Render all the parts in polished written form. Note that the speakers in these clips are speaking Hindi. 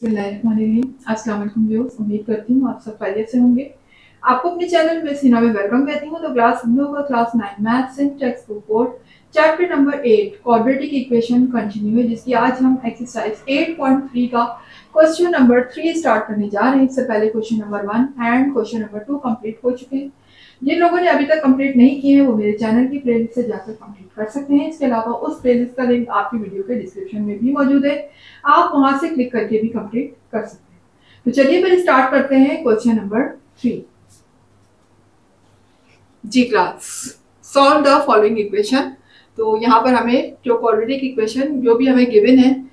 बिस्मिल्लाहिर्रहमानिर्रहीम। अस्सलाम वालेकुम व्यूअर्स, उम्मीद करती हूँ आप सब खैरियत से होंगे। आपको अपने चैनल में सीना में वेलकम कहती हूँ। तो क्लास हम लोग का class 9 maths and text book board chapter number 8 quadratic equation continue है, जिसकी आज हम एक्सरसाइज 8.3 का क्वेश्चन नंबर 3 स्टार्ट करने जा रहे हैं। इससे पहले question number 1 and question number 2 complete हो चुके हैं। जिन लोगों ने अभी तक कंप्लीट नहीं किए हैं वो मेरे चैनल की प्लेलिस्ट से जाकर कंप्लीट कर सकते हैं। इसके अलावा उस प्लेलिस्ट का लिंक आपकी वीडियो के डिस्क्रिप्शन में भी मौजूद है, आप वहां से क्लिक करके भी कंप्लीट कर सकते हैं। तो चलिए फिर स्टार्ट करते हैं क्वेश्चन नंबर 3। जी class, solve the following equation. तो यहाँ पर हमें जो क्वाड्रेटिक इक्वेशन जो भी हमें गिवन है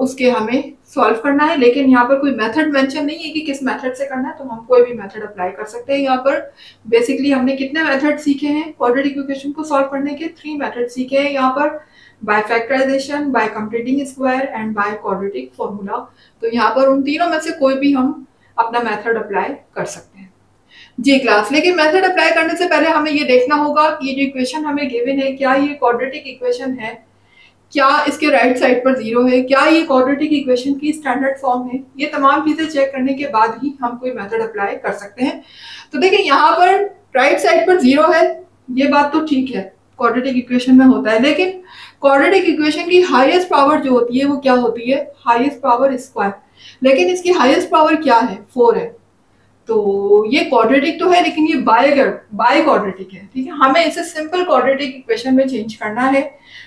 उसके हमें सॉल्व करना है, लेकिन यहाँ पर कोई मेथड मेंशन नहीं है कि किस मेथड से करना है, तो हम कोई भी मेथड अप्लाई कर सकते हैं। यहाँ पर बेसिकली हमने कितने मेथड सीखे हैं क्वाड्रेटिक इक्वेशन को सॉल्व करने के? 3 मेथड सीखे हैं यहाँ पर, by factorisation, by completing square and by quadratic formula. तो यहाँ पर उन तीनों में से कोई भी हम अपना मेथड अप्लाई कर सकते हैं। जी क्लास, लेकिन मेथड अप्लाई करने से पहले हमें ये देखना होगा कि ये जो इक्वेशन हमें गिवन है, क्या ये क्वाड्रेटिक इक्वेशन है, क्या इसके राइट साइड पर 0 है, क्या ये क्वाड्रेटिक इक्वेशन की स्टैंडर्ड फॉर्म है। ये तमाम चीजें चेक करने के बाद ही हम कोई मेथड अप्लाई कर सकते हैं। तो देखिए यहाँ पर राइट साइड पर 0 है, ये बात तो ठीक है, क्वाड्रेटिक इक्वेशन में होता है, लेकिन क्वाड्रेटिक इक्वेशन की हाईएस्ट पावर जो होती है वो क्या होती है? Highest power square. लेकिन इसकी हाईएस्ट पावर क्या है? 4 है। तो ये क्वाड्रेटिक तो है, लेकिन ये बाय क्वाड्रेटिक है, ठीक है। हमें इसे सिंपल क्वाड्रेटिक इक्वेशन में चेंज करना है,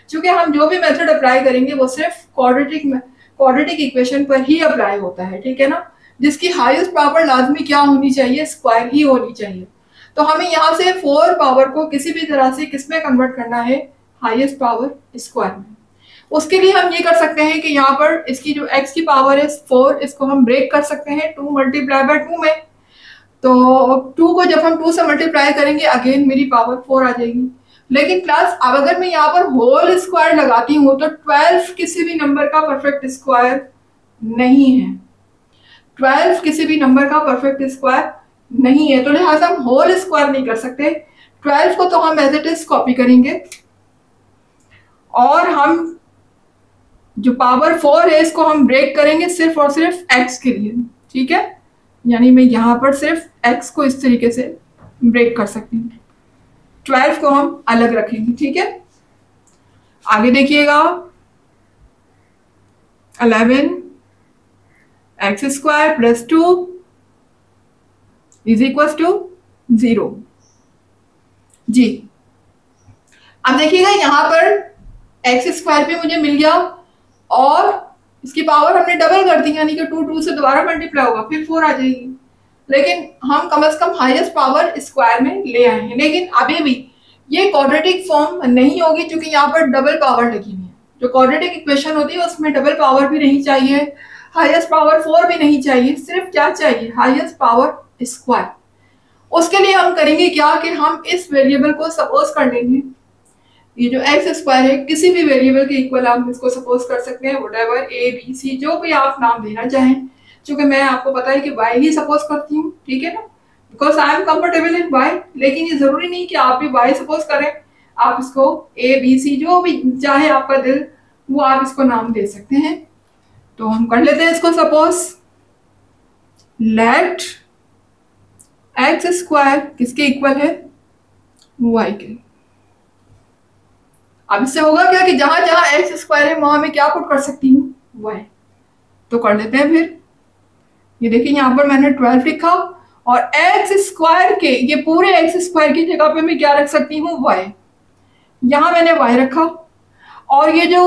क्योंकि हम जो भी मेथड अप्लाई करेंगे वो सिर्फ क्वाड्रेटिक इक्वेशन पर ही अप्लाई होता है, ठीक है ना। जिसकी हाईएस्ट पावर लाजमी क्या होनी चाहिए? स्क्वायर ही होनी चाहिए। तो हमें यहाँ से 4 पावर को किसी भी तरह से किस में कन्वर्ट करना है? हाईएस्ट पावर स्क्वायर में। उसके लिए हम ये कर सकते हैं कि यहाँ पर इसकी जो x की पावर है 4, इसको हम ब्रेक कर सकते हैं 2 मल्टीप्लाई बाय 2 में। तो 2 को जब हम 2 से मल्टीप्लाई करेंगे अगेन मेरी पावर 4 आ जाएगी। लेकिन क्लास अब अगर मैं यहाँ पर होल स्क्वायर लगाती हूँ तो 12 किसी भी नंबर का परफेक्ट स्क्वायर नहीं है। 12 किसी भी नंबर का परफेक्ट स्क्वायर नहीं है, तो लिहाजा हम होल स्क्वायर नहीं कर सकते। 12 को तो हम एज इट इज कॉपी करेंगे और हम जो पावर 4 है इसको हम ब्रेक करेंगे सिर्फ और सिर्फ x के लिए, ठीक है। यानी मैं यहाँ पर सिर्फ x को इस तरीके से ब्रेक कर सकती हूँ, 12 को हम अलग रखेंगे, ठीक है। आगे देखिएगा, 11 x square plus 2 is equal to 0। जी अब देखिएगा यहाँ पर x स्क्वायर भी मुझे मिल गया और इसकी पावर हमने डबल कर दी, यानी कि 2 से दोबारा मल्टीप्लाई होगा, फिर 4 आ जाएगी। लेकिन हम कम से कम हाईएस्ट पावर स्क्वायर में ले आए हैं, लेकिन अभी भी ये क्वाड्रेटिक फॉर्म नहीं होगी, क्योंकि यहाँ पर डबल पावर लगी हुई है। जो क्वाड्रेटिक इक्वेशन होती है उसमें डबल पावर भी नहीं चाहिए, हाईएस्ट पावर 4 भी नहीं चाहिए, सिर्फ क्या चाहिए? Highest power square. उसके लिए हम करेंगे क्या कि हम इस वेरिएबल को सपोज कर लेंगे, ये जो x स्क्वायर है किसी भी वेरिएबल के इक्वल आप इसको सपोज कर सकते हैं, व्हाटएवर a b c जो भी आप नाम देना चाहें। क्योंकि मैं आपको पता है कि y ही सपोज करती हूँ, ठीक है ना, because I am comfortable in y। लेकिन ये जरूरी नहीं कि आप भी y सपोज करें, आप इसको a b c जो भी चाहे आपका दिल वो आप इसको नाम दे सकते हैं। तो हम कर लेते हैं इसको सपोज, लेट x स्क्वायर किसके इक्वल है? y के। अब इससे होगा क्या कि जहां जहां x स्क्वायर है वहां मैं क्या पुट कर सकती हूँ? y। तो कर लेते हैं फिर। ये देखिए यहाँ पर मैंने 12 लिखा और x स्क्वायर के ये पूरे x स्क्वायर की जगह पे मैं क्या रख सकती हूँ? y। यहाँ मैंने y रखा और ये जो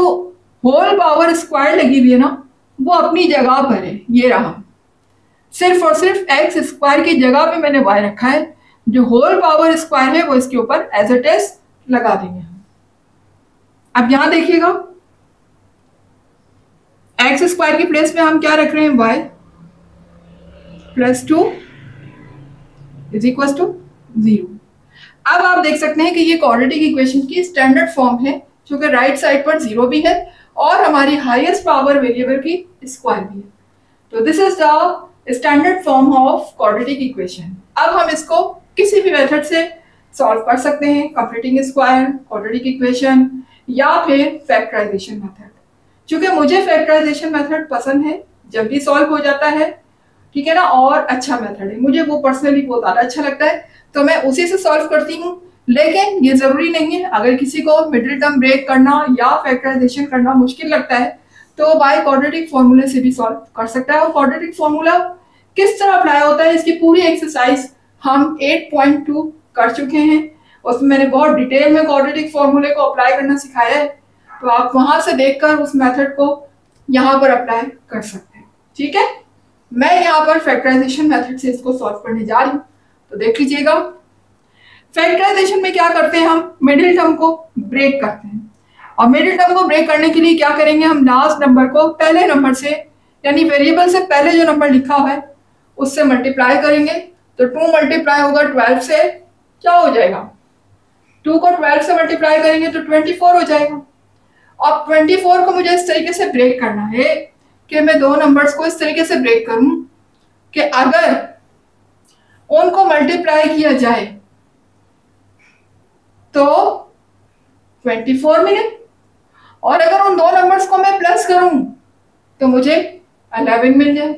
होल पावर स्क्वायर लगी हुई है ना वो अपनी जगह पर है, ये रहा। सिर्फ और सिर्फ x स्क्वायर की जगह पे मैंने y रखा है, जो होल पावर स्क्वायर है वो इसके ऊपर एज इट इज लगा देंगे। अब यहां देखिएगा x स्क्वायर की प्लेस में हम क्या रख रहे हैं? y plus 2 is equal to 0। अब आप देख सकते हैं कि ये क्वाड्रेटिक इक्वेशन की स्टैंडर्ड फॉर्म है, क्योंकि राइट साइड पर 0 भी है और हमारी हाईएस्ट पावर वेरिएबल की स्क्वायर भी है। तो this is the standard form of quadratic equation. अब हम इसको किसी भी मेथड से सॉल्व कर सकते हैं, कंप्लीटिंग स्क्वायर, क्वाड्रेटिक इक्वेशन या फिर फैक्टराइजेशन मेथड। क्योंकि मुझे फैक्टराइजेशन मेथड पसंद है जल्दी सॉल्व हो जाता है, ठीक है ना, और अच्छा मेथड है, मुझे वो पर्सनली बहुत ज़्यादा अच्छा लगता है, तो मैं उसी से सॉल्व करती हूँ। लेकिन ये ज़रूरी नहीं है, अगर किसी को मिडिल टर्म ब्रेक करना या फैक्टराइजेशन करना मुश्किल लगता है तो बाय क्वाड्रेटिक फॉर्मूले से भी सॉल्व कर सकता है। और क्वाड्रेटिक फॉर्मूला किस तरह अप्लाई होता है, इसकी पूरी एक्सरसाइज हम 8.2 कर चुके हैं, उसमें मैंने बहुत डिटेल में क्वाड्रेटिक फॉर्मूले को अप्लाई करना सिखाया है, तो आप वहां से देखकर उस मेथड को यहाँ पर अप्लाई कर सकते हैं। ठीक है, मैं यहाँ पर फैक्टराइजेशन मेथड से इसको सॉल्व करने जा रही हूँ, तो देख लीजिएगा। फैक्टराइजेशन में क्या करते हैं, हम मिडिल टर्म को ब्रेक करते हैं, और मिडिल टर्म को ब्रेक करने के लिए क्या करेंगे, हम लास्ट नंबर को पहले नंबर से, यानी वेरिएबल से पहले जो नंबर लिखा हुआ है उससे मल्टीप्लाई करेंगे, तो 2 मल्टीप्लाई होगा 12 से, क्या हो जाएगा, 2 को 12 से मल्टीप्लाई करेंगे तो 24 हो जाएगा। अब 24 को मुझे इस तरीके से ब्रेक करना है कि मैं दो नंबर्स को इस तरीके से ब्रेक करूं कि अगर उनको मल्टीप्लाई किया जाए तो 24 मिले, और अगर उन दो नंबर्स को मैं प्लस करूं तो मुझे 11 मिल जाए।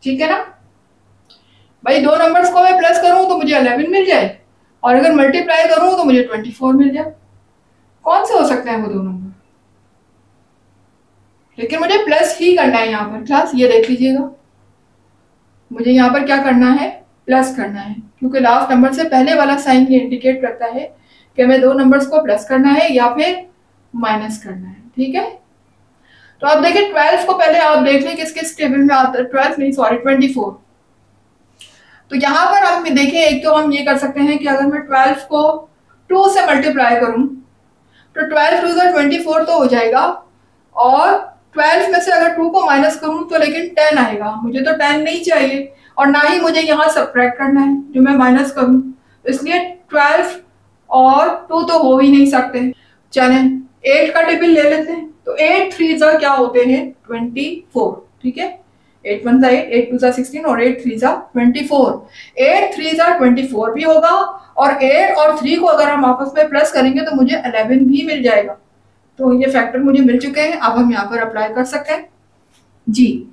ठीक है ना भाई, दो नंबर्स को मैं प्लस करूं तो मुझे 11 मिल जाए, और अगर मल्टीप्लाई करूं तो मुझे 24 मिल जाए। कौन से हो सकते हैं वो दो नंबर, लेकिन मुझे प्लस ही करना है यहाँ पर क्लास, ये देख लीजिएगा, मुझे यहाँ पर क्या करना है, प्लस करना है, क्योंकि लास्ट नंबर से पहले वाला साइन ये इंडिकेट करता है कि हमें दो नंबर्स को प्लस करना है या फिर माइनस करना है। ठीक है, तो आप देखिए 12 को पहले आप देख लें किस किस टेबल में आता है, 12 नहीं सॉरी 24। तो यहाँ पर आप देखें, एक तो हम ये कर सकते हैं कि अगर मैं 12 को 2 से मल्टीप्लाई करूं तो 12 2 24 तो हो जाएगा, और 12 में से अगर 2 को माइनस करूं तो लेकिन 10 आएगा, मुझे तो 10 नहीं चाहिए, और ना ही मुझे यहाँ सब्ट्रैक्ट करना है जो मैं माइनस करूं, इसलिए 12 और 2 तो हो ही नहीं सकते। चलें 8 का टेबल ले लेते हैं, तो 8 3 जा क्या होते हैं 24। ठीक है, 8 1 8, 8 2 16 और 8 3 24, 8 3 24 भी होगा, और 8 और 3 को अगर हम आपस में प्लस करेंगे तो मुझे 11 भी मिल जाएगा। तो ये फैक्टर मुझे मिल चुके हैं, अब हम यहाँ पर अप्लाई कर सकते हैं जी,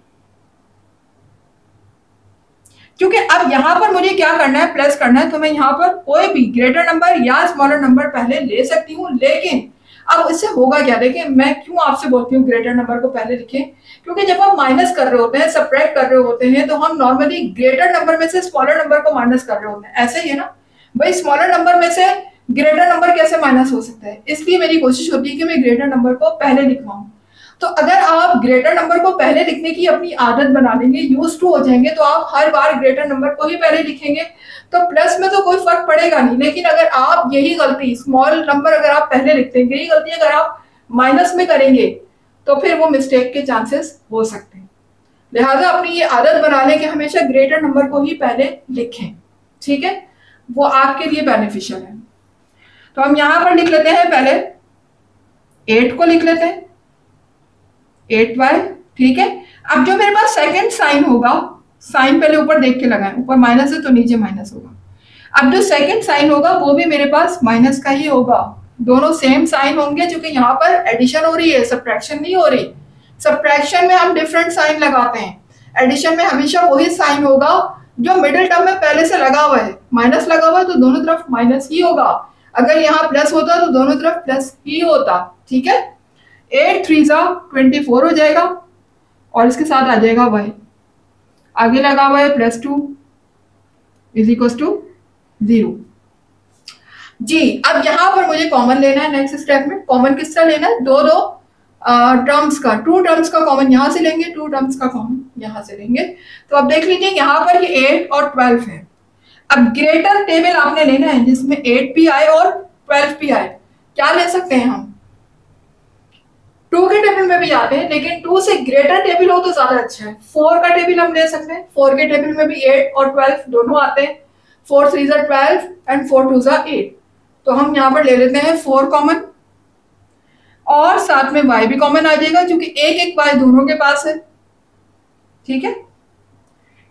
क्योंकि अब यहाँ पर मुझे क्या करना है, प्लस करना है, तो मैं यहाँ पर कोई भी ग्रेटर नंबर या स्मॉलर नंबर पहले ले सकती हूँ। लेकिन अब इससे होगा क्या, देखिए मैं क्यों आपसे बोलती हूँ ग्रेटर नंबर को पहले लिखें, क्योंकि जब हम माइनस कर रहे होते हैं, सब्ट्रैक्ट कर रहे होते हैं, तो हम नॉर्मली ग्रेटर नंबर में से स्मॉलर नंबर को माइनस कर रहे होते हैं, ऐसे ही है ना भाई, स्मॉलर नंबर में से ग्रेटर नंबर कैसे माइनस हो सकता है, इसलिए मेरी कोशिश होती है कि मैं ग्रेटर नंबर को पहले लिखवाऊं। तो अगर आप ग्रेटर नंबर को पहले लिखने की अपनी आदत बना लेंगे, यूज टू हो जाएंगे, तो आप हर बार ग्रेटर नंबर को ही पहले लिखेंगे, तो प्लस में तो कोई फर्क पड़ेगा नहीं। लेकिन अगर आप यही गलती, स्मॉल नंबर अगर आप पहले लिखते हैं, यही गलती अगर आप माइनस में करेंगे तो फिर वो मिस्टेक के चांसेस हो सकते हैं। लिहाजा अपनी ये आदत बना लें कि हमेशा ग्रेटर नंबर को ही पहले लिखें। ठीक है, वो आपके लिए बेनिफिशियल है। तो हम यहां पर लिख लेते हैं, पहले 8 को लिख लेते हैं, 8y। ठीक है, अब जो मेरे पास सेकंड साइन होगा, साइन पहले ऊपर देख के लगाएं, ऊपर माइनस है तो नीचे माइनस होगा। अब जो सेकंड साइन होगा वो भी मेरे पास माइनस का ही होगा, दोनों सेम साइन होंगे, क्योंकि यहाँ पर एडिशन हो रही है, सब्ट्रैक्शन नहीं हो रही। सब्ट्रैक्शन में हम डिफरेंट साइन लगाते हैं, एडिशन में हमेशा वही साइन होगा जो मिडिल टर्म में पहले से लगा हुआ है। माइनस लगा हुआ है तो दोनों तरफ माइनस ही होगा, अगर यहाँ प्लस होता तो दोनों तरफ प्लस ही होता। ठीक है, 8 3 24 हो जाएगा, और इसके साथ आ जाएगा y, आगे लगा हुआ है +2 इज इक्वल टू 0 जी। अब यहां पर मुझे कॉमन लेना है, नेक्स्ट स्टेप में कॉमन किस तरह लेना है, दो टर्म्स का, 2 टर्म्स का कॉमन यहां से लेंगे, 2 टर्म्स का कॉमन यहां से लेंगे। तो अब देख लीजिए यहाँ पर ये 8 और 12 है। अब ग्रेटर टेबल आपने लेना है जिसमें 8 भी आए और 12 भी आए। क्या ले सकते हैं हम, 2 के टेबल में भी आते हैं, लेकिन 2 से ग्रेटर टेबल हो तो ज्यादा अच्छा है। 4 का टेबल हम ले सकते हैं, 4 के टेबल में भी 8 और 12 दोनों आते हैं, 4 3 12 एंड 4 2 8। तो हम यहाँ पर ले लेते हैं 4 कॉमन, और साथ में y भी कॉमन आ जाएगा, क्योंकि एक एक y दोनों के पास है। ठीक है,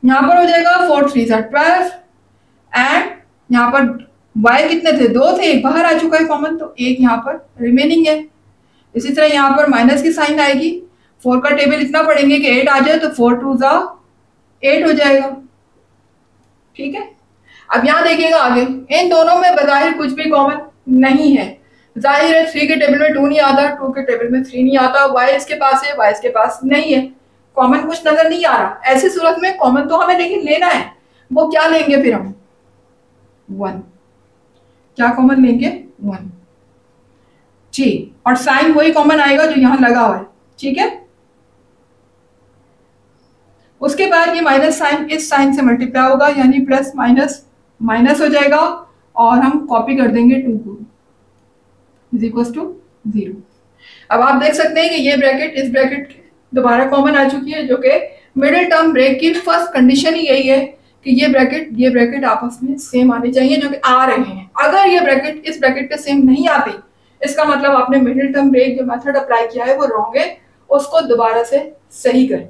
यहाँ पर हो जाएगा 4 3 12, एंड यहाँ पर y कितने थे, 2 थे, एक बाहर आ चुका है कॉमन, तो एक यहाँ पर रिमेनिंग है। इसी तरह यहाँ पर माइनस की साइन आएगी, 4 का टेबल इतना पढ़ेंगे कि 8 आ जाए तो 4 2 जा 8 हो जाएगा। ठीक है, अब यहाँ देखिएगा आगे, इन दोनों में बज़ाहिर कुछ भी कॉमन नहीं है। जाहिर है 3 के टेबल में 2 नहीं आता, 2 के टेबल में 3 नहीं आता, y इसके पास है, y इसके पास नहीं है, कॉमन कुछ नजर नहीं आ रहा। ऐसी सूरत में कॉमन तो हमें लेकिन लेना है, वो क्या लेंगे फिर हम 1, क्या कॉमन लेंगे 1 जी, और साइन वही कॉमन आएगा जो यहाँ लगा हुआ है। ठीक है, उसके बाद ये माइनस साइन इस साइन से मल्टीप्लाई होगा, यानी प्लस माइनस माइनस हो जाएगा, और हम कॉपी कर देंगे 2 को इज इक्वल टू 0। अब आप देख सकते हैं कि ये ब्रैकेट इस ब्रैकेट दोबारा कॉमन आ चुकी है, जो कि मिडिल टर्म ब्रेक की फर्स्ट कंडीशन ही यही है कि ये ब्रैकेट आपस में सेम आने चाहिए, जो कि आ रहे हैं। अगर ये ब्रैकेट इस ब्रैकेट पे सेम नहीं आती, इसका मतलब आपने मिडिल टर्म ब्रेक जो मेथड अप्लाई किया है वो रॉन्ग है, उसको दोबारा से सही करें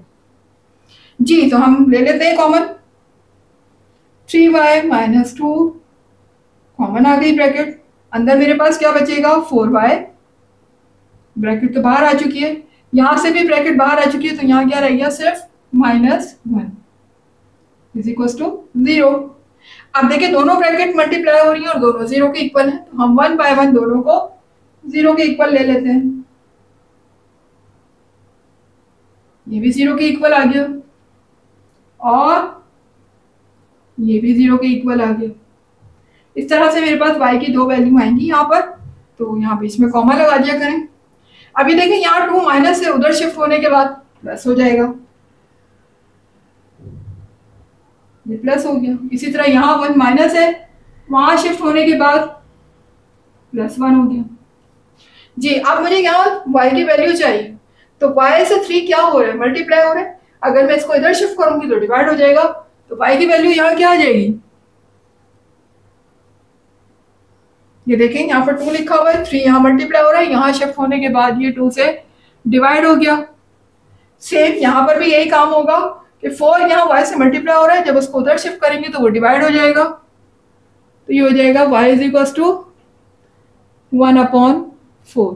जी। तो हम ले लेते हैं कॉमन, 3y माइनस 2 कॉमन आ गई ब्रैकेट, अंदर मेरे पास क्या बचेगा 4y, ब्रैकेट तो बाहर आ चुकी है, यहां से भी ब्रैकेट बाहर आ चुकी है, तो यहाँ क्या रह गया सिर्फ -1 इज इक्वल टू 0। अब देखिए दोनों ब्रैकेट मल्टीप्लाई हो रही है और दोनों 0 के इक्वल है, तो हम 1 बाय 1 दोनों को 0 के इक्वल ले लेते हैं, ये भी 0 के इक्वल आ गया और ये भी 0 के इक्वल आ गया। इस तरह से मेरे पास y की 2 वैल्यू आएंगी यहाँ पर, तो यहाँ बीच में कॉमा लगा दिया करें। अभी देखिए यहाँ 2 माइनस से उधर शिफ्ट होने के बाद प्लस हो जाएगा, ये प्लस हो गया। इसी तरह यहाँ 1 माइनस है, वहां शिफ्ट होने के बाद +1 हो गया जी। अब मुझे यहाँ y की वैल्यू चाहिए, तो y से 3 क्या हो रहा है मल्टीप्लाई हो रहा है, अगर मैं इसको इधर शिफ्ट करूंगी तो डिवाइड हो जाएगा, तो y की वैल्यू यहाँ क्या आ जाएगी, ये देखें यहाँ पर 2 लिखा हुआ है, 3 यहाँ मल्टीप्लाई हो रहा है, यहाँ शिफ्ट होने के बाद ये 2 से डिवाइड हो गया। सेम यहाँ पर भी यही काम होगा कि 4 यहाँ y से मल्टीप्लाई हो रहा है, जब उसको उधर शिफ्ट करेंगे तो वो डिवाइड हो जाएगा, तो ये हो जाएगा y इज इक्वल टू 1/4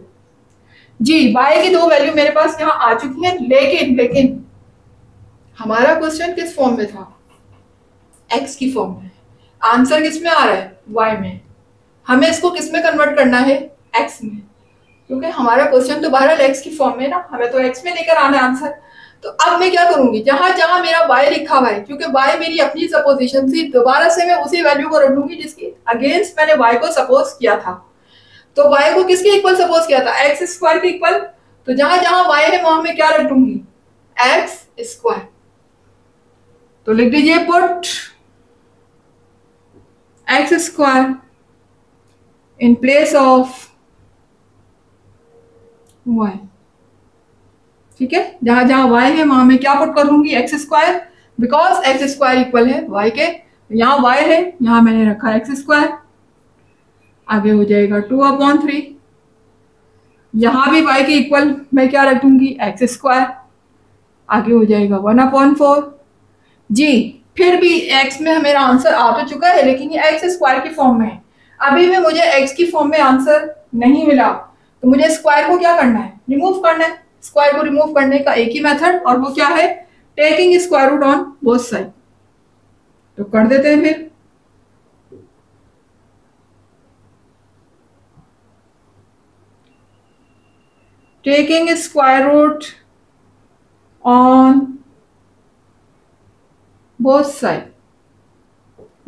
जी। y की 2 वैल्यू मेरे पास यहाँ आ चुकी है, लेकिन हमारा क्वेश्चन किस फॉर्म में था, x की फॉर्म में, आंसर किस में आ रहा है y में, हमें इसको किस में कन्वर्ट करना है x में, क्योंकि हमारा क्वेश्चन तो बहरहाल x की फॉर्म में ना, हमें तो x में लेकर आना है आंसर। तो अब मैं क्या करूंगी, जहां जहां मेरा y लिखा हुआ है, क्योंकि y मेरी अपनी सपोजिशन थी, दोबारा से मैं उसी वैल्यू को रख लूंगी जिसकी अगेंस्ट मैंने y को सपोज किया था। तो y को किसके इक्वल सपोज किया था, x स्क्वायर के इक्वल, तो जहां जहां y है वहां मैं क्या रख दूंगी x स्क्वायर, तो लिख दीजिए put x square in place of y। ठीक है, जहां जहां y है वहां मैं क्या पुट करूंगी x square, because x square equal है y के, यहाँ y है यहाँ मैंने रखा x स्क्वायर, आगे हो जाएगा 2/3, यहां भी y के इक्वल मैं क्या रख दूंगी x स्क्वायर, आगे हो जाएगा 1/4 जी। फिर भी x में मेरा आंसर आ तो चुका है, लेकिन ये x स्क्वायर की फॉर्म में है, अभी भी मुझे x की फॉर्म में आंसर नहीं मिला, तो मुझे स्क्वायर को क्या करना है रिमूव करना है। स्क्वायर को रिमूव करने का एक ही मेथड, और वो क्या है, taking square root on both side, तो कर देते हैं फिर। Taking square root on both side,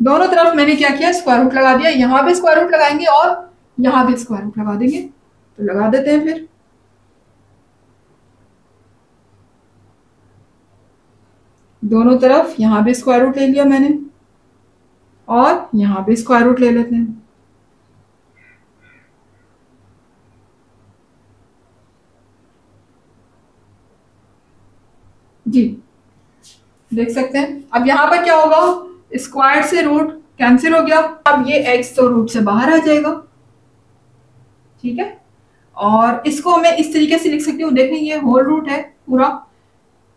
दोनों तरफ मैंने क्या किया स्क्वायर रूट लगा दिया, यहां भी स्क्वायर रूट लगाएंगे और यहां भी स्क्वायर रूट लगा देंगे, तो लगा देते हैं फिर। दोनों तरफ यहां भी स्क्वायर रूट ले लिया मैंने और यहां भी स्क्वायर रूट ले लेते हैं जी। देख सकते हैं अब यहां पर क्या होगा, स्क्वायर से रूट कैंसिल हो गया, अब ये x तो रूट से बाहर आ जाएगा। ठीक है, और इसको मैं इस तरीके से लिख सकती हूँ, देखें ये होल रूट है पूरा,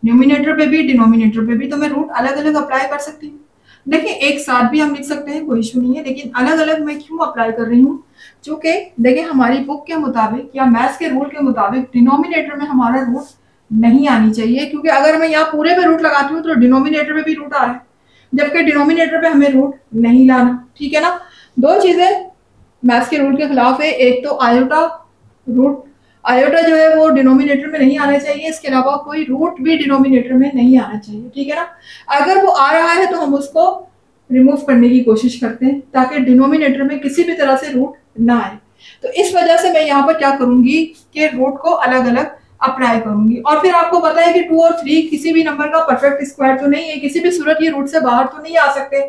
न्यूमिनेटर पे भी डिनोमिनेटर पे भी, तो मैं रूट अलग अलग अप्लाई कर सकती हूँ। देखिए एक साथ भी हम लिख सकते हैं, कोई इशू नहीं है, लेकिन अलग अलग मैं क्यों अप्लाई कर रही हूँ, चूंकि देखिए हमारी बुक के मुताबिक या मैथ्स के रूल के मुताबिक डिनोमिनेटर में हमारा रूट नहीं आनी चाहिए, क्योंकि अगर मैं यहाँ पूरे पे रूट लगाती हूँ तो डिनोमिनेटर पे भी रूट आ रहा है, जबकि डिनोमिनेटर पे हमें रूट नहीं लाना। ठीक है ना। दो चीजें मैथ्स के रूल के खिलाफ है, एक तो आयोटा रूट, आयोटा जो है वो डिनोमिनेटर में नहीं आना चाहिए, इसके अलावा कोई रूट भी डिनोमिनेटर में नहीं आना चाहिए। ठीक है ना। अगर वो आ रहा है तो हम उसको रिमूव करने की कोशिश करते हैं ताकि डिनोमिनेटर में किसी भी तरह से रूट ना आए। तो इस वजह से मैं यहाँ पर क्या करूंगी कि रूट को अलग अलग अप्लाई करूंगी। और फिर आपको पता है कि 2 और 3 किसी भी नंबर का परफेक्ट स्क्वायर तो नहीं है, किसी भी सूरत ये रूट से बाहर तो नहीं आ सकते,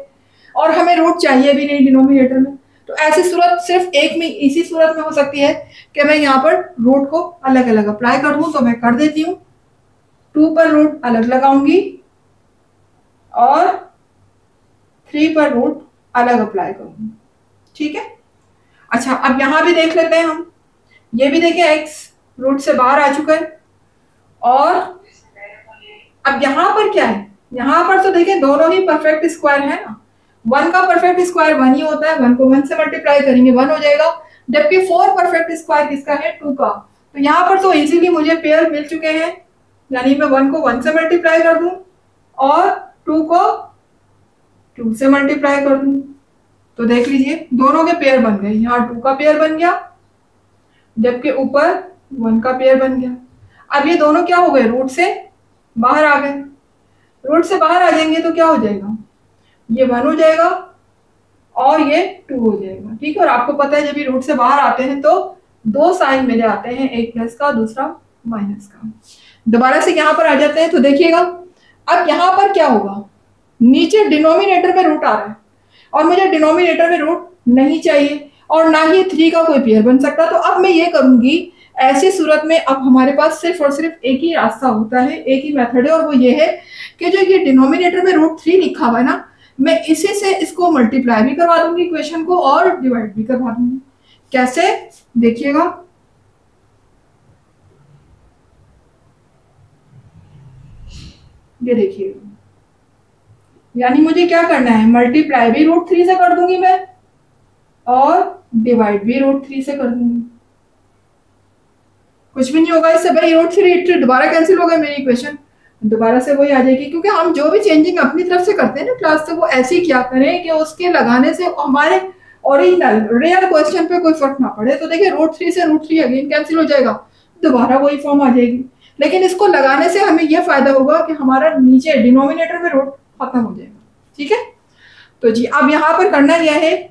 और हमें रूट चाहिए भी नहीं डिनोमिनेटर में। तो ऐसी सूरत सिर्फ एक में, इसी सूरत में हो सकती है कि मैं यहाँ पर रूट को अलग अलग अप्लाई कर दूं। तो मैं कर देती हूँ, 2 पर रूट अलग लगाऊंगी और 3 पर रूट अलग अप्लाई करूंगी। ठीक है। अच्छा, अब यहां भी देख लेते हैं हम, ये भी देखिए x रूट से बाहर आ चुका है, और अब यहां पर क्या है, यहां पर तो देखिए दोनों ही परफेक्ट स्क्वायर है ना, 1 का परफेक्ट स्क्वायर 1 ही होता है, 1 को 1 से मल्टीप्लाई करेंगे 1 हो जाएगा, जबकि 4 परफेक्ट स्क्वायर किसका है, 2 का। तो यहाँ पर तो इजीली मुझे पेयर मिल चुके हैं, यानी मैं 1 को 1 से मल्टीप्लाई कर दूं और 2 को 2 से मल्टीप्लाई कर दूं, तो देख लीजिए दोनों के पेयर बन गए। यहाँ 2 का पेयर बन गया, जबकि ऊपर 1 का पेयर बन गया। अब ये दोनों क्या हो गए, रूट से बाहर आ गए। रूट से बाहर आ जाएंगे तो क्या हो जाएगा, ये 1 हो जाएगा और ये 2 हो जाएगा। ठीक है। और आपको पता है जब ये रूट से बाहर आते हैं तो दो साइन मेरे आते हैं, एक प्लस का दूसरा माइनस का। दोबारा से यहाँ पर आ जाते हैं तो देखिएगा, अब यहाँ पर क्या होगा, नीचे डिनोमिनेटर में रूट आ रहा है और मुझे डिनोमिनेटर में रूट नहीं चाहिए और ना ही 3 का कोई पेयर बन सकता। तो अब मैं ये करूंगी, ऐसी सूरत में अब हमारे पास सिर्फ और सिर्फ एक ही रास्ता होता है, एक ही मेथड है, और वो ये है कि जो ये डिनोमिनेटर में √3 लिखा हुआ है ना, मैं इसी से इसको मल्टीप्लाई भी करवा दूंगी इक्वेशन को और डिवाइड भी करवा दूंगी। कैसे, देखिएगा, ये देखिएगा, यानी मुझे क्या करना है, मल्टीप्लाई भी √3 से कर दूंगी मैं और डिवाइड भी √3 से कर दूंगी। कुछ भी नहीं होगा इससे भाई, √3 दोबारा कैंसिल हो गया, मेरी इक्वेशन दोबारा से वही आ जाएगी, क्योंकि हम जो भी चेंजिंग अपनी तरफ से करते हैं ना क्लास से, वो ऐसे ही क्या करें कि उसके लगाने से हमारे ओरिजिनल रियल क्वेश्चन पे कोई फर्क ना पड़े। तो देखिए √3 से √3 अगेन कैंसिल हो जाएगा, दोबारा वही फॉर्म आ जाएगी, लेकिन इसको लगाने से हमें यह फायदा होगा कि हमारा नीचे डिनोमिनेटर में रूट खत्म हो जाएगा। ठीक है। तो जी अब यहाँ पर करना यह है,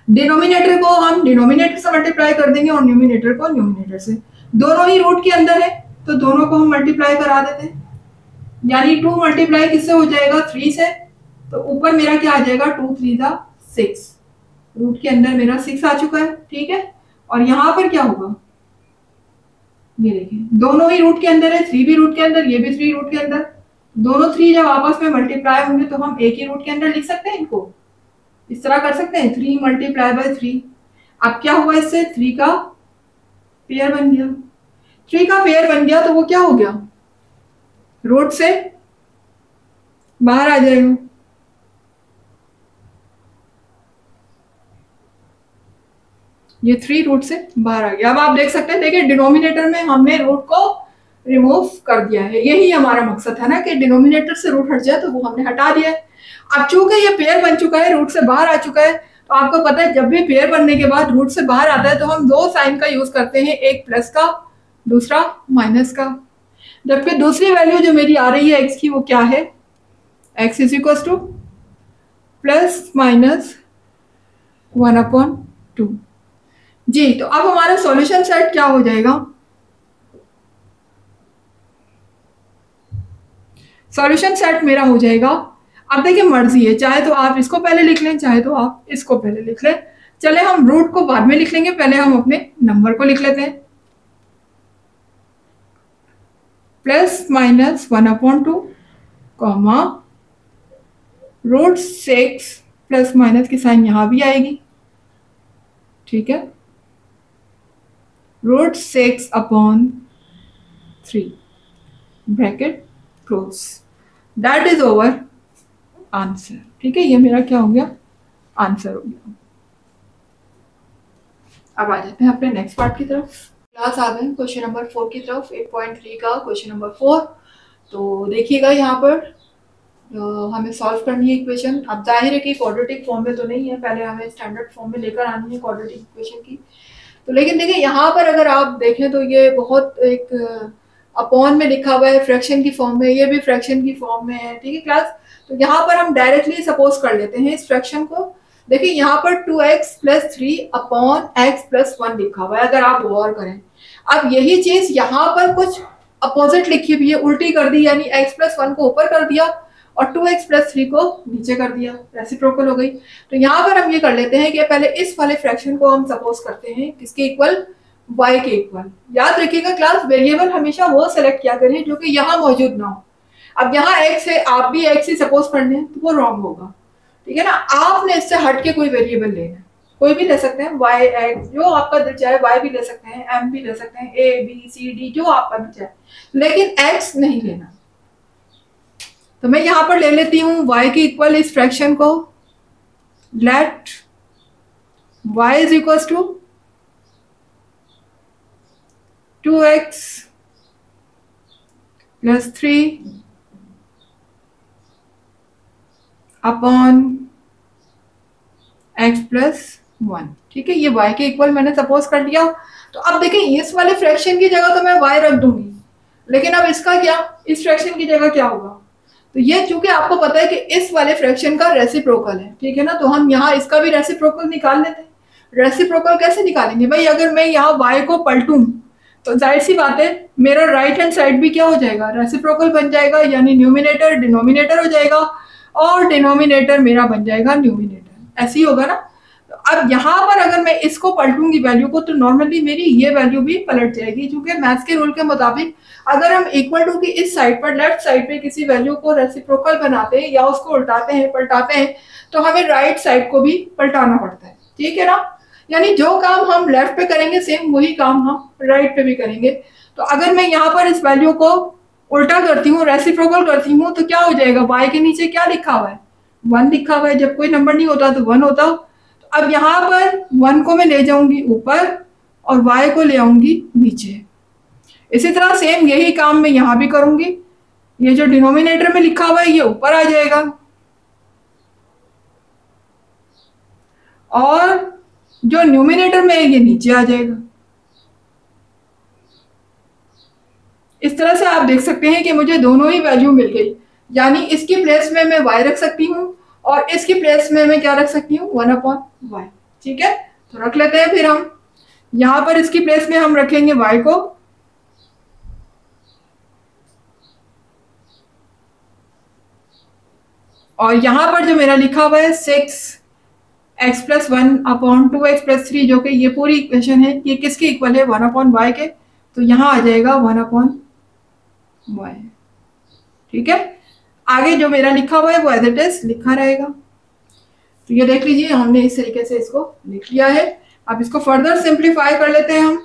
डिनोमिनेटर को हम डिनोमिनेटर से मल्टीप्लाई कर देंगे और न्यूमिनेटर को न्यूमिनेटर से। दोनों ही रूट के अंदर है तो दोनों को हम मल्टीप्लाई करा देते हैं, यानी 2 मल्टीप्लाई किससे हो जाएगा, 3 से। तो ऊपर मेरा क्या आ जाएगा, 2 3 दा 6, रूट के अंदर मेरा 6 आ चुका है। ठीक है। और यहाँ पर क्या होगा, ये देखिए दोनों ही रूट के अंदर है, 3 भी रूट के अंदर, ये भी 3 रूट के अंदर। दोनों 3 जब आपस में मल्टीप्लाई होंगे तो हम एक ही रूट के अंदर लिख सकते हैं, इनको इस तरह कर सकते हैं, 3 मल्टीप्लाई बाय 3। अब क्या हुआ, इससे 3 का पेयर बन गया, 3 का पेयर बन गया तो वो क्या हो गया, रूट से बाहर आ जाएगा। ये 3 रूट से बाहर आ गया। अब आप देख सकते हैं, देखिए डिनोमिनेटर में हमने रूट को रिमूव कर दिया है, यही हमारा मकसद है ना कि डिनोमिनेटर से रूट हट जाए, तो वो हमने हटा दिया है। अब चूंकि ये पेयर बन चुका है, रूट से बाहर आ चुका है, तो आपको पता है जब भी पेयर बनने के बाद रूट से बाहर आता है तो हम दो साइन का यूज करते हैं, एक प्लस का दूसरा माइनस का। जबकि दूसरी वैल्यू जो मेरी आ रही है एक्स की, वो क्या है, x is equal two plus minus 1/2 जी। तो अब हमारा सॉल्यूशन सेट क्या हो जाएगा, सॉल्यूशन सेट मेरा हो जाएगा, अब देखिए मर्जी है, चाहे तो आप इसको पहले लिख लें, चाहे तो आप इसको पहले लिख लें। चले हम रूट को बाद में लिख लेंगे, पहले हम अपने नंबर को लिख लेते हैं, plus minus 1/2 comma √6 plus minus की साइन यहां भी आएगी। ठीक है, √6/3 bracket close, that is over answer. ठीक है, ये मेरा क्या हो गया, आंसर हो गया। अब आ जाते हैं अपने नेक्स्ट पार्ट की तरफ। क्लास आ गए क्वेश्चन नंबर 4 की तरफ, 8.3 का क्वेश्चन नंबर 4। तो देखिएगा यहाँ पर हमें सॉल्व करनी है इक्वेशन। अब जाहिर है कि क्वाड्रेटिक फॉर्म में तो नहीं है, पहले हमें स्टैंडर्ड फॉर्म में लेकर आनी है क्वाड्रेटिक इक्वेशन की। तो लेकिन देखिए यहाँ पर अगर आप देखें तो ये बहुत एक अपॉन में लिखा हुआ है, फ्रैक्शन की फॉर्म में, ये भी फ्रैक्शन की फॉर्म में है। ठीक है क्लास, तो यहाँ पर हम डायरेक्टली सपोज कर लेते हैं इस फ्रैक्शन को। देखिए यहाँ पर 2x + 3 अपॉन x + 1 लिखा हुआ है, अगर आप गौर करें। अब यही चीज यहाँ पर कुछ अपोजिट लिखी हुई है, उल्टी कर दी, यानी x + 1 को ऊपर कर दिया और 2x + 3 को नीचे कर दिया, रेसिप्रोकल हो गई। तो यहाँ पर हम ये कर लेते हैं कि पहले इस वाले फ्रैक्शन को हम सपोज करते हैं किसके इक्वल, y के इक्वल। याद रखिएगा क्लास, वेरिएबल हमेशा वो सेलेक्ट किया करें जो कि यहाँ मौजूद ना हो। अब यहाँ x है, आप भी x ही सपोज कर लें तो वो रॉन्ग होगा। ठीक है ना, आपने इससे हट के कोई वेरिएबल लेना है, कोई भी ले सकते हैं, y x, जो आपका दिल चाहे, y भी ले सकते हैं, m भी ले सकते हैं, a b c d, जो आपका भी चाहे, लेकिन x नहीं लेना। तो मैं यहां पर ले लेती हूं y के इक्वल इस फ्रैक्शन को। Let y is equal to 2x + 3 upon x + 1। ठीक है, ये y के इक्वल मैंने सपोज कर लिया। तो अब देखें, इस वाले फ्रैक्शन की जगह तो मैं y रख दूंगी, लेकिन अब इसका क्या, इस फ्रैक्शन की जगह क्या होगा। तो ये चूंकि आपको पता है कि इस वाले फ्रैक्शन का रेसिप्रोकल है, ठीक है ना, तो हम यहाँ इसका भी रेसिप्रोकल निकाल लेते हैं। रेसिप्रोकल कैसे निकालेंगे भाई, अगर मैं यहाँ y को पलटूं तो जाहिर सी बात है मेरा राइट हैंड साइड भी क्या हो जाएगा, रेसिप्रोकल बन जाएगा, यानी न्यूमिनेटर डिनोमिनेटर हो जाएगा और डिनोमिनेटर मेरा बन जाएगा न्यूमिनेटर। ऐसे ही होगा ना। तो अब यहाँ पर अगर मैं इसको पलटूंगी वैल्यू को, तो नॉर्मली मेरी ये वैल्यू भी पलट जाएगी, क्योंकि मैथ्स के रूल के मुताबिक अगर हम इक्वल टू की इस साइड पर, लेफ्ट साइड पे किसी वैल्यू को रेसिप्रोकल बनाते हैं या उसको उल्टाते हैं, पलटाते हैं, तो हमें राइट साइड को भी पलटाना पड़ता है। ठीक है ना, यानी जो काम हम लेफ्ट पे करेंगे सेम वही काम हम राइट पे भी करेंगे। तो अगर मैं यहाँ पर इस वैल्यू को उल्टा करती हूँ, रेसिप्रोकल करती हूँ, तो क्या हो जाएगा, y के नीचे क्या लिखा हुआ है, 1 लिखा हुआ है। जब कोई नंबर नहीं होता तो 1 होता। तो अब यहाँ पर 1 को मैं ले जाऊंगी ऊपर और y को ले आऊंगी नीचे। इसी तरह सेम यही काम मैं यहाँ भी करूंगी, ये जो डिनोमिनेटर में लिखा हुआ है ये ऊपर आ जाएगा और जो न्यूमिनेटर में है ये नीचे आ जाएगा। इस तरह से आप देख सकते हैं कि मुझे दोनों ही वैल्यू मिल गई, यानी इसकी प्लेस में मैं y रख सकती हूँ और इसकी प्लेस में मैं क्या रख सकती हूँ, 1/y। ठीक है, तो रख लेते हैं। फिर हम यहाँ पर इसकी प्लेस में हम रखेंगे y को, और यहाँ पर जो मेरा लिखा हुआ है 6x + 1 अपॉन 2x + 3, जो कि ये पूरी इक्वेशन है, ये किसके इक्वल है, 1/y के। तो यहाँ आ जाएगा 1/y। ठीक है, आगे जो मेरा लिखा हुआ है वो एज इट इज लिखा रहेगा। तो ये देख लीजिए, हमने इस तरीके से इसको लिख लिया है। अब इसको फर्दर सिंप्लीफाई कर लेते हैं हम।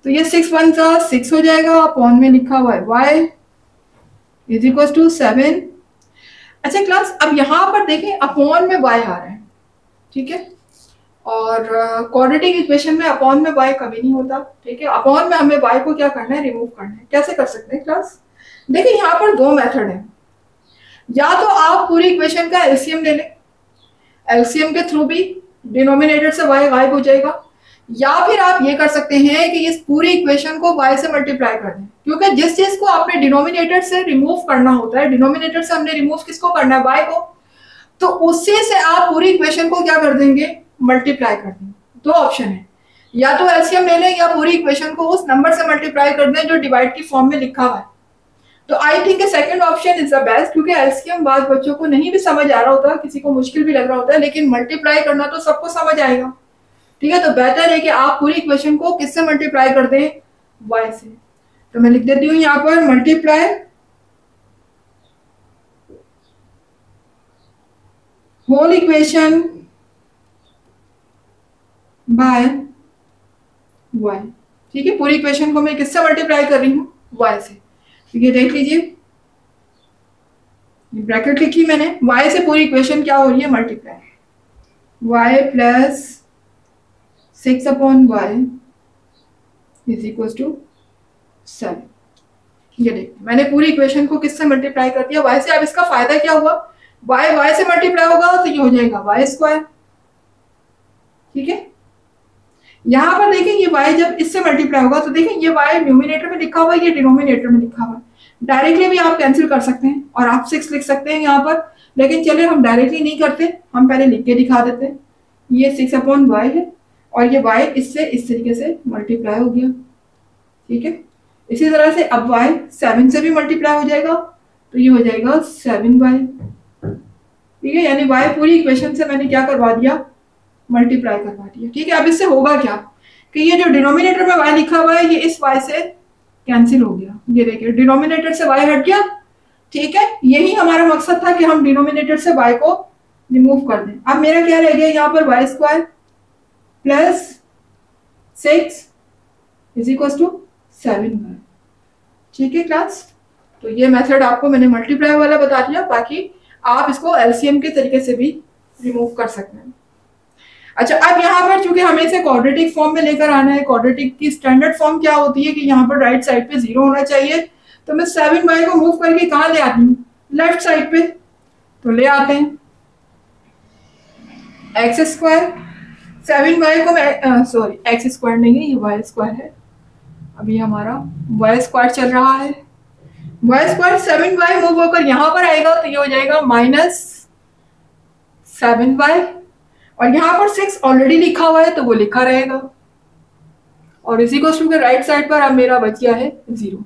तो ये 6 1 का 6 हो जाएगा, अपॉन में लिखा हुआ है y इज इक्वल टू 7। अच्छा क्लास, अब यहाँ पर देखें अपॉन में y आ रहा है, ठीक है, और क्वाड्रेटिक इक्वेशन में अपॉन में y कभी नहीं होता। ठीक है, अपॉन में हमें y को क्या करना है, रिमूव करना है। कैसे कर सकते हैं क्लास, देखिए यहाँ पर दो मेथड है। या तो आप पूरी इक्वेशन का एलसीएम ले लें, एलसीएम के थ्रू भी डिनोमिनेटर से y गायब हो जाएगा, या फिर आप ये कर सकते हैं कि इस पूरी इक्वेशन को y से मल्टीप्लाई कर दें, क्योंकि जिस चीज को आपने डिनोमिनेटर से रिमूव करना होता है, डिनोमिनेटर से हमने रिमूव किसको करना है, y को, तो उससे से आप पूरी इक्वेशन को क्या कर देंगे, मल्टीप्लाई कर देंगे। दो ऑप्शन है, या तो एलसीएम ले लें या पूरी इक्वेशन को उस नंबर से मल्टीप्लाई कर दें जो डिवाइड की फॉर्म में लिखा हुआ है। तो I think second option is the best, क्योंकि एलसीएम बाद बच्चों को नहीं भी समझ आ रहा होता, किसी को मुश्किल भी लग रहा होता है, लेकिन मल्टीप्लाई करना तो सबको समझ आएगा। ठीक है, तो बेहतर है कि आप पूरी इक्वेशन को किससे मल्टीप्लाई कर दें, y से। तो मैं लिख देती हूँ यहाँ पर multiply whole equation by y। ठीक है, पूरी इक्वेशन को मैं किससे मल्टीप्लाई कर रही हूँ, y से। तो ये देख लीजिए, ब्रैकेट लिखी मैंने, y से पूरी इक्वेशन क्या हो रही है, multiply y + 6/y is equal to 7। ये देखिए मैंने पूरी इक्वेशन को किससे मल्टीप्लाई कर दिया, y से। अब इसका फायदा क्या हुआ, y से मल्टीप्लाई होगा तो ये हो जाएगा y स्क्वायर। ठीक है, यहाँ पर देखें ये y जब इससे मल्टीप्लाई होगा तो देखें ये y न्यूमिनेटर में लिखा हुआ है, ये डिनोमिनेटर में लिखा हुआ है। डायरेक्टली भी आप कैंसिल कर सकते हैं और आप 6 लिख सकते हैं यहाँ पर, लेकिन चलिए हम डायरेक्टली नहीं करते, हम पहले लिख के दिखा देते हैं। ये 6/y है और ये y इससे इस तरीके से मल्टीप्लाई हो गया। ठीक है, इसी तरह से अब y 7 से भी मल्टीप्लाई हो जाएगा तो ये हो जाएगा 7y। ठीक है, यानी y पूरी इक्वेशन से मैंने क्या करवा दिया, मल्टीप्लाई करवा दिया। ठीक है, अब इससे होगा क्या कि ये जो डिनोमिनेटर में y लिखा हुआ है ये इस y से कैंसिल हो गया। ये देखिए डिनोमिनेटर से y हट गया। ठीक है, यही हमारा मकसद था कि हम डिनोमिनेटर से y को रिमूव कर दें। अब मेरा क्या रह गया यहाँ पर, y square plus 6 is equal to 7y। ठीक है क्लास, तो ये मेथड आपको मैंने मल्टीप्लाई वाला बता दिया, बाकी आप इसको एलसीएम के तरीके से भी रिमूव कर सकते हैं। अच्छा, अब यहाँ पर चूंकि हमें इसे क्वाड्रेटिक फॉर्म में लेकर आना है, क्वाड्रेटिक की स्टैंडर्ड फॉर्म क्या होती है कि यहाँ पर राइट साइड पे 0 होना चाहिए, तो मैं 7y को मूव करके कहाँ ले आती हूँ, लेफ्ट साइड पे। तो ले आते हैं एक्स स्क्वायर, 7y को मैं सॉरी एक्स स्क्वायर नहीं है, ये y स्क्वायर है। अभी हमारा y स्क्वायर चल रहा है, y स्क्वायर 7y मूव होकर यहाँ पर आएगा तो ये हो जाएगा -7y, और यहाँ पर 6 ऑलरेडी लिखा हुआ है तो वो लिखा रहेगा, और इसी को के राइट साइड पर अब मेरा बच गया है 0।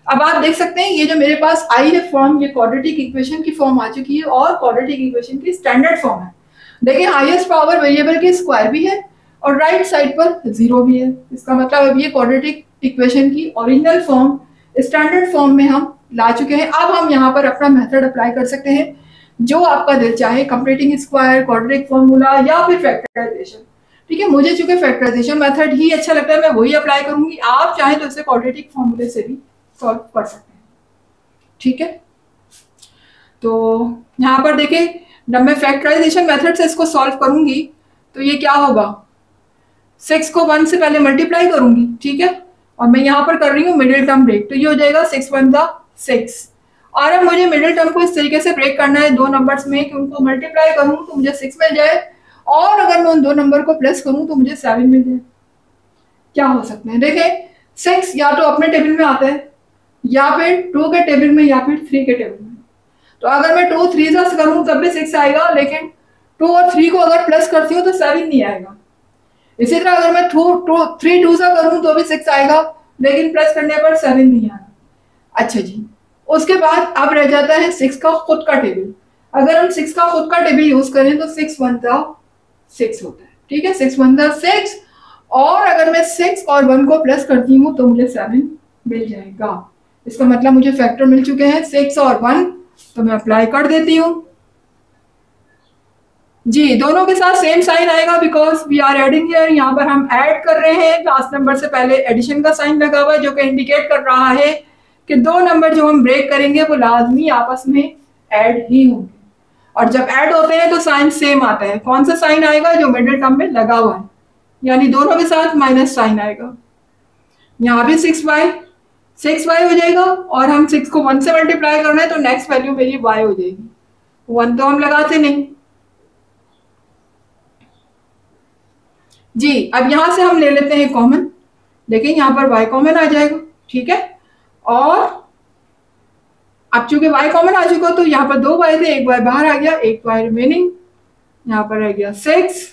अब आप देख सकते हैं ये जो मेरे पास आई है फॉर्म, ये क्वाड्रेटिक इक्वेशन की फॉर्म आ चुकी है और क्वाड्रेटिक इक्वेशन की स्टैंडर्ड फॉर्म है। देखिए हाईएस्ट पावर वेरिएबल की स्क्वायर भी है और राइट साइड पर 0 भी है। इसका मतलब अब ये क्वाड्रेटिक इक्वेशन की ओरिजिनल फॉर्म स्टैंडर्ड फॉर्म में हम ला चुके हैं। अब हम यहाँ पर अपना मेथड अप्लाई कर सकते हैं जो आपका दिल चाहे, कंप्लीटिंग स्क्वायर, क्वाड्रेटिक फॉर्मूला या फिर फैक्टराइजेशन। ठीक है, मुझे चूंकि फैक्टराइजेशन मेथड ही अच्छा लगता है मैं वही अप्लाई करूंगी, आप चाहें तो इसे क्वाड्रेटिक फॉर्मूले से भी सॉल्व कर सकते हैं। ठीक है, तो यहाँ पर देखिए जब मैं फैक्टराइजेशन मेथड से इसको सॉल्व करूंगी तो ये क्या होगा, 6 को 1 से पहले मल्टीप्लाई करूंगी। ठीक है, और मैं यहाँ पर कर रही हूँ मिडिल टर्म ब्रेक, तो ये हो जाएगा 6 1 6। और अब मुझे मिडिल टर्म को इस तरीके से ब्रेक करना है दो नंबर्स में कि उनको मल्टीप्लाई करूँ तो मुझे 6 मिल जाए, और अगर मैं उन दो नंबर को प्लस करूँ तो मुझे 7 मिल जाए। क्या हो सकते हैं, देखें 6 या तो अपने टेबल में आता है या फिर 2 के टेबल में या फिर 3 के टेबल में। तो अगर मैं 2 3 से करूँ तब भी 6 आएगा, लेकिन 2 और 3 को अगर प्लस करती हूँ तो 7 नहीं आएगा। इसी तरह अगर मैं 3 2 से करूँ तो भी 6 आएगा, लेकिन प्लस करने पर 7 नहीं आएगा। अच्छा जी, उसके बाद अब रह जाता है 6 का खुद का टेबल। अगर हम 6 का खुद का टेबल यूज करें तो 6 1 6 होता है। ठीक है, 6 1 6, और अगर मैं 6 और 1 को प्लस करती हूँ तो मुझे 7 मिल जाएगा। इसका मतलब मुझे फैक्टर मिल चुके हैं 6 और 1, तो मैं अप्लाई कर देती हूँ जी। दोनों के साथ सेम साइन आएगा because we are adding here, यहाँ पर हम ऐड कर रहे हैं। लास्ट नंबर से पहले एडिशन का साइन लगा हुआ है जो कि इंडिकेट कर रहा है कि दो नंबर जो हम ब्रेक करेंगे वो लाजमी आपस में ऐड ही होंगे, और जब ऐड होते हैं तो साइन सेम आता है। कौन सा साइन आएगा, जो मिडिल टर्म में लगा हुआ है, यानी दोनों के साथ माइनस साइन आएगा। यहाँ भी 6y हो जाएगा, और हम 6 को 1 से मल्टीप्लाई करना है तो नेक्स्ट वैल्यू मेरी y हो जाएगी। 1 तो हम लगाते नहीं जी। अब यहां से हम ले लेते हैं कॉमन, देखिए यहाँ पर y कॉमन आ जाएगा। ठीक है, और अब चूंकि y कॉमन आ चुका तो यहाँ पर 2y थे, एक y बाहर आ गया, एक y रिमेनिंग, यहाँ पर रह गया 6।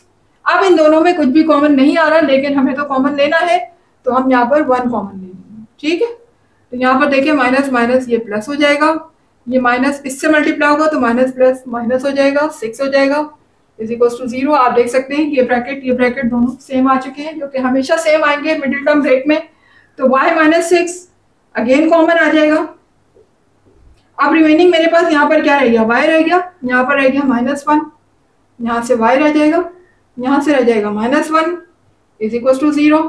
अब इन दोनों में कुछ भी कॉमन नहीं आ रहा, लेकिन हमें तो कॉमन लेना है तो हम यहाँ पर 1 कॉमन ले लेंगे। ठीक है, तो यहाँ पर देखिए माइनस माइनस ये प्लस हो जाएगा, ये माइनस इससे मल्टीप्लाई होगा तो माइनस प्लस माइनस हो जाएगा, 6 हो जाएगा इज इक्वल टू 0। आप देख सकते हैं ये ब्रैकेट दोनों सेम आ चुके हैं, जो कि हमेशा सेम आएंगे मिडिल टर्म ब्रेक में। तो y - 6 अगेन कॉमन आ जाएगा। अब रिमेनिंग मेरे पास यहाँ पर क्या रह गया, y रह गया, यहाँ पर रह गया -1, यहाँ से y रह जाएगा, यहाँ से रह जाएगा -1 इज इक्वल टू 0।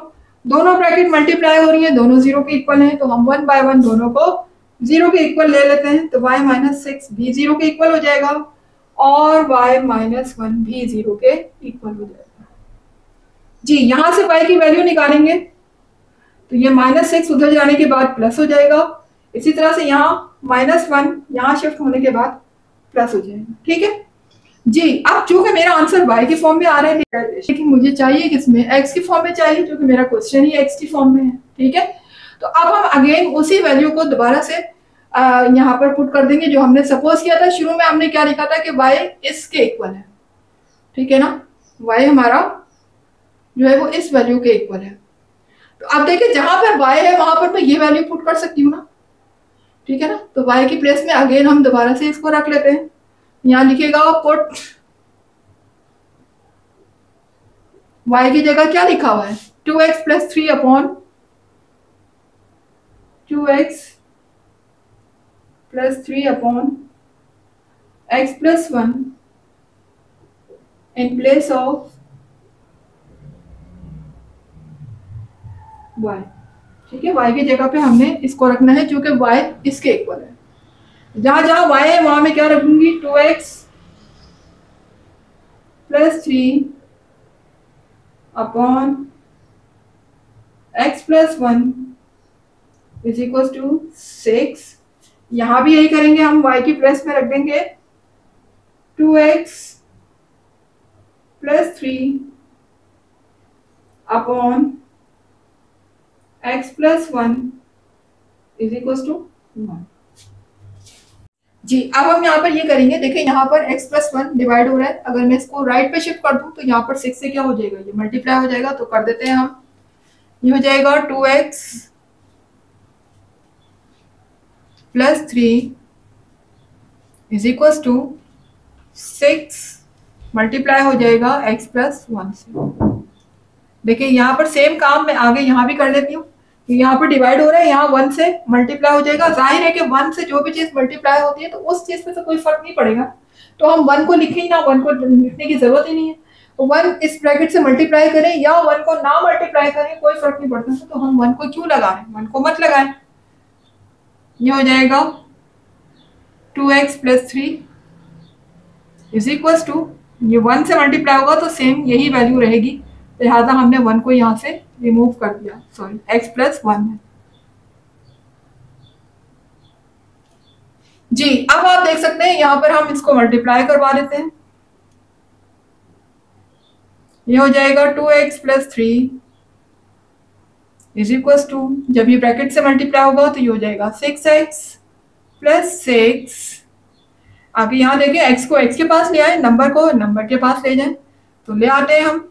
दोनों ब्रैकेट मल्टीप्लाई हो रही है, दोनों 0 के इक्वल हैं, तो हम 1 बाय 1 दोनों को 0 के इक्वल ले लेते हैं। तो y - 6 भी 0 के इक्वल हो जाएगा और y - 1 भी 0 के इक्वल हो जाएगा जी। यहां से y की वैल्यू निकालेंगे तो तो ये -6 उधर जाने के बाद प्लस हो जाएगा। इसी तरह से यहाँ -1 यहाँ शिफ्ट होने के बाद प्लस हो जाएगा। ठीक है जी। अब चूंकि मेरा आंसर y के फॉर्म में आ रहा है, लेकिन मुझे चाहिए किसमें, x की फॉर्म में चाहिए, जो कि मेरा क्वेश्चन ही x की फॉर्म में है। ठीक है, तो अब हम अगेन उसी वैल्यू को दोबारा से यहाँ पर पुट कर देंगे जो हमने सपोज किया था। शुरू में हमने क्या लिखा था कि y इसके इक्वल है। ठीक है ना, y हमारा जो है वो इस वैल्यू के इक्वल है। तो अब देखिए जहां पर y है वहां पर मैं ये वैल्यू पुट कर सकती हूँ ना। ठीक है ना, तो y की प्लेस में अगेन हम दोबारा से इसको रख लेते हैं। यहां लिखेगा पुट y की जगह क्या लिखा हुआ है, 2x + 3 upon 2x + 3 upon x + 1 in place of y। ठीक है, y की जगह पे हमने इसको रखना है क्योंकि y इसके इक्वल है। जहां जहां y है वहां मैं क्या रखूंगी, 2x + 3 अपॉन x + 1 = 6। यहां भी यही करेंगे हम, y की प्लेस में रख देंगे 2x + 3 अपॉन x + 1 = 1। जी, अब हम यहाँ पर ये करेंगे, देखें यहाँ पर x + 1 डिवाइड हो रहा है। अगर मैं इसको राइट पे शिफ्ट कर दूं तो यहाँ पर 6 से क्या हो जाएगा, ये मल्टीप्लाई हो जाएगा। तो कर देते हैं हम, ये हो जाएगा 2x + 3 = 6 मल्टीप्लाई हो जाएगा x + 1 से। देखिए यहाँ पर सेम काम मैं आगे यहाँ भी कर लेती हूँ। यहाँ पर डिवाइड हो रहा है, यहाँ 1 से मल्टीप्लाई हो जाएगा। जाहिर है कि 1 से जो भी चीज मल्टीप्लाई होती है तो उस चीज पे तो कोई फर्क नहीं पड़ेगा, तो हम 1 को लिखें ही ना, 1 को लिखने की जरूरत ही नहीं है। तो 1 इस ब्रैकेट से मल्टीप्लाई करें या 1 को ना मल्टीप्लाई करें, कोई फर्क नहीं पड़ता। तो हम 1 को क्यों लगाएं, 1 को मत लगाएं। ये हो जाएगा 2x + 3 = ये 1 से मल्टीप्लाई होगा तो सेम यही वैल्यू रहेगी, लिहाजा हमने 1 को यहाँ से रिमूव कर दिया। सॉरी, x + 1 है। जी, अब आप देख सकते हैं यहाँ पर हम इसको मल्टीप्लाई करवा देते हैं। ये हो जाएगा 2x + 3 = जब ये ब्रैकेट से मल्टीप्लाई होगा तो ये हो जाएगा 6x + 6। आगे यहाँ देखें, x को x के पास ले आए, नंबर को नंबर के पास ले जाएं, तो ले आते हैं हम।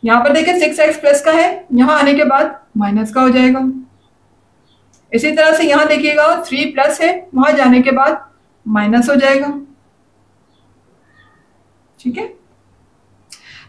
यहाँ पर देखें 6x प्लस का है, यहाँ आने के बाद माइनस का हो जाएगा। इसी तरह से यहाँ देखिएगा 3 प्लस है, वहां जाने के बाद माइनस हो जाएगा। ठीक है,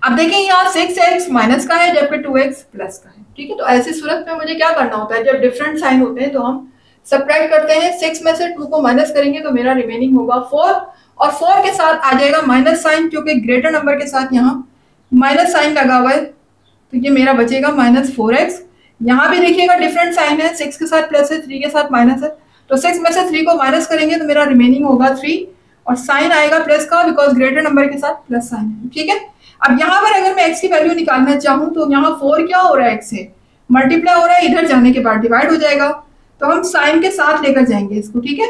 अब देखिए यहाँ 6x माइनस का है जबकि 2x प्लस का है। ठीक है, तो ऐसी सूरत में मुझे क्या करना होता है, जब डिफरेंट साइन होते हैं तो हम सबट्रैक्ट करते हैं। 6 में से 2 को माइनस करेंगे तो मेरा रिमेनिंग होगा 4, और 4 के साथ आ जाएगा माइनस साइन, क्योंकि ग्रेटर नंबर के साथ यहाँ माइनस साइन लगा हुआ है, तो ये मेरा बचेगा -4x। यहाँ भी देखिएगा डिफरेंट साइन है, 6 के साथ प्लस है, 3 के साथ माइनस है, तो 6 में से 3 को माइनस करेंगे तो मेरा रिमेनिंग होगा 3, और साइन आएगा प्लस का, बिकॉज ग्रेटर नंबर के साथ प्लस साइन है। ठीक है, अब यहाँ पर अगर मैं x की वैल्यू निकालना चाहूँ तो यहाँ 4 क्या हो रहा है, x से मल्टीप्लाई हो रहा है, इधर जाने के बाद डिवाइड हो जाएगा, तो हम साइन के साथ लेकर जाएंगे इसको। ठीक है,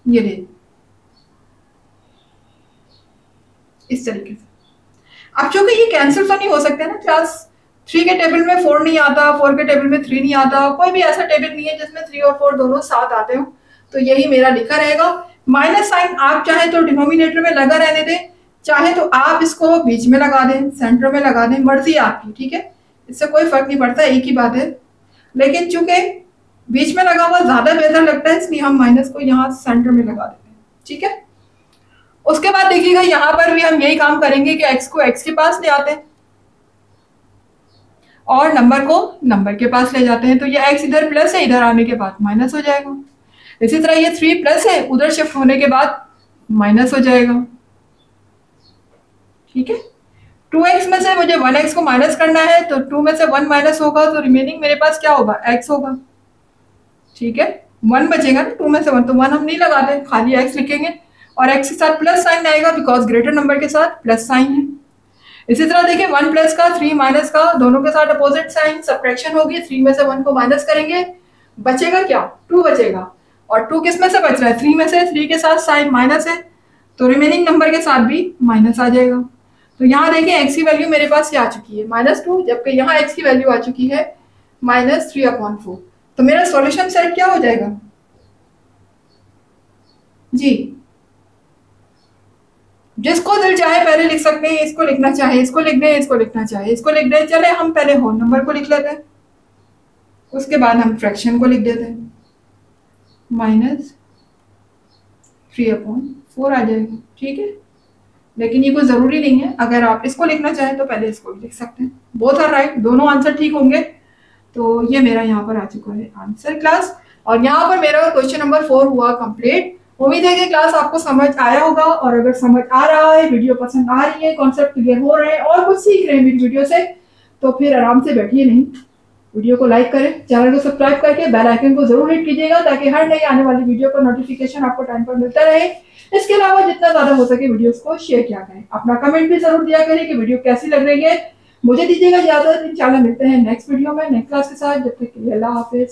ये ले इस तरीके से। अब चूंकि ये कैंसिल तो नहीं हो सकते ना, क्लास 3 के टेबल में 4 नहीं आता, 4 के टेबल में 3 नहीं आता, कोई भी ऐसा टेबल नहीं है जिसमें 3 और 4 दोनों साथ आते हो, तो यही मेरा लिखा रहेगा। माइनस साइन आप चाहे तो डिनोमिनेटर में लगा रहने दें, चाहे तो आप इसको बीच में लगा दें, सेंटर में लगा दें, मर्जी आपकी। ठीक है, इससे कोई फर्क नहीं पड़ता, एक ही बात है, लेकिन चूंकि बीच में लगा हुआ ज्यादा बेहतर लगता है, इसलिए हम माइनस को यहाँ सेंटर में लगा देते हैं। ठीक है, उसके बाद देखिएगा यहाँ पर भी हम यही काम करेंगे कि x को x के पास ले आते हैं और नंबर को नंबर के पास ले जाते हैं, तो ये x इधर प्लस है, इधर आने के बाद माइनस हो जाएगा। इसी तरह ये 3 प्लस है, उधर शिफ्ट होने के बाद माइनस हो जाएगा। ठीक है, 2x में से मुझे 1x को माइनस करना है, तो 2 में से 1 माइनस होगा, तो रिमेनिंग मेरे पास क्या होगा, x होगा। ठीक है, 1 बचेगा ना 2 में से 1, तो 1 हम नहीं लगाते, खाली x लिखेंगे, और x के साथ प्लस साइन आएगा बिकॉज ग्रेटर नंबर के साथ प्लस साइन है। इसी तरह देखिए 1 प्लस का 3 माइनस का दोनों के साथ अपोजिट साइन, सब्ट्रैक्शन होगी, 3 में से 1 को माइनस करेंगे, बचेगा क्या, 2 बचेगा। और 2 किस में से बच रहा है, 3 में से, 3 के साथ साइन माइनस है तो रिमेनिंग नंबर के साथ भी माइनस आ जाएगा। तो यहाँ देखिए x की वैल्यू मेरे पास क्या आ चुकी है, -2, जबकि यहाँ x की वैल्यू आ चुकी है -3/4। तो मेरा सॉल्यूशन सेट क्या हो जाएगा जी, जिसको दिल चाहे पहले लिख सकते हैं, इसको लिखना चाहे इसको लिख दें, इसको लिखना चाहे इसको लिख दें। चले हम पहले होल नंबर को लिख लेते हैं, उसके बाद हम फ्रैक्शन को लिख देते हैं, -3/4 आ जाएगा, ठीक है। लेकिन ये कोई जरूरी नहीं है, अगर आप इसको लिखना चाहें तो पहले इसको भी लिख सकते हैं। बोथ आर राइट, दोनों आंसर ठीक होंगे। तो ये मेरा यहाँ पर आ चुका है आंसर क्लास, और यहाँ पर मेरा क्वेश्चन नंबर 4 हुआ कंप्लीट। उम्मीद है कि क्लास आपको समझ आया होगा, और अगर समझ आ रहा है, वीडियो पसंद आ रही है, कॉन्सेप्ट क्लियर हो रहे हैं और कुछ सीख रहे हैं मेरी वीडियो से, तो फिर आराम से बैठिए नहीं, वीडियो को लाइक करें, चैनल को सब्सक्राइब करके बेल आइकन को जरूर हिट कीजिएगा ताकि हर नई आने वाली वीडियो का नोटिफिकेशन आपको टाइम पर मिलता रहे। इसके अलावा जितना ज्यादा हो सके वीडियोस को शेयर किया करें, अपना कमेंट भी जरूर दिया करें कि वीडियो कैसी लग रही है। मुझे दीजिएगा इजाजत, इंशाल्लाह मिलते हैं नेक्स्ट वीडियो में नेक्स्ट क्लास के साथ। जब तक के लिए अल्लाह हाफिज।